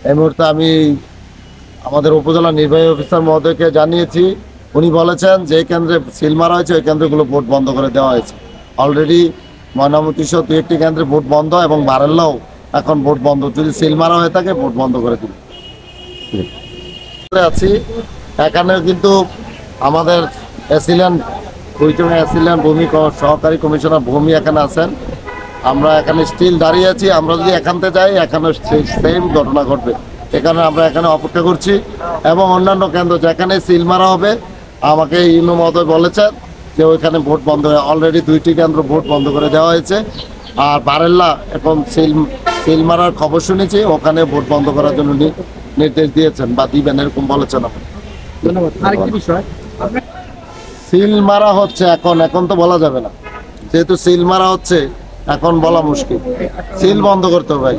এই মুহূর্তে আমি আমাদের উপজেলা নির্বাহী অফিসার মহোদয়কে জানিয়েছি। উনি বলেছেন যে কেন্দ্রে সিল মারা হয়েছে ওই কেন্দ্রগুলো ভোট বন্ধ করে দেওয়া হয়েছে। অলরেডি ময়নামতি সহ 2-1টি কেন্দ্রে ভোট বন্ধ এবং বারেল্লাও এখন ভোট বন্ধ। যদি সিল মারা হয়ে থাকে ভোট বন্ধ করে দিবে আছি। এখানেও কিন্তু আমাদের অ্যাসিল্যান্ট ভূমি সহকারী কমিশনার ভূমি এখানে আছেন। আমরা এখানে স্টিল দাঁড়িয়ে আছি। আমরা যদি এখান থেকে যাই এখানে সেম ঘটনা ঘটবে। এখানে আমরা এখানে অপেক্ষা করছি এবং অন্যান্য কেন্দ্র যেখানে সিল মারা হবে আমাকে ইউনো মহোদয় বলেছেন যে ওইখানে ভোট বন্ধ হয়ে অলরেডি 2টি কেন্দ্র ভোট বন্ধ করে দেওয়া হয়েছে। আর বারেল্লা এখন সিল মারার খবর শুনেছি, ওখানে ভোট বন্ধ করার জন্য নির্দেশ দিয়েছেন বা দিবেন এরকম বলেছেন। ধন্যবাদ। আরেকটি বিষয়, সিল মারা হচ্ছে এখন তো বলা যাবে না, যেহেতু সিল মারা হচ্ছে এখন বলা মুশকিল। সিল বন্ধ করতে হবে।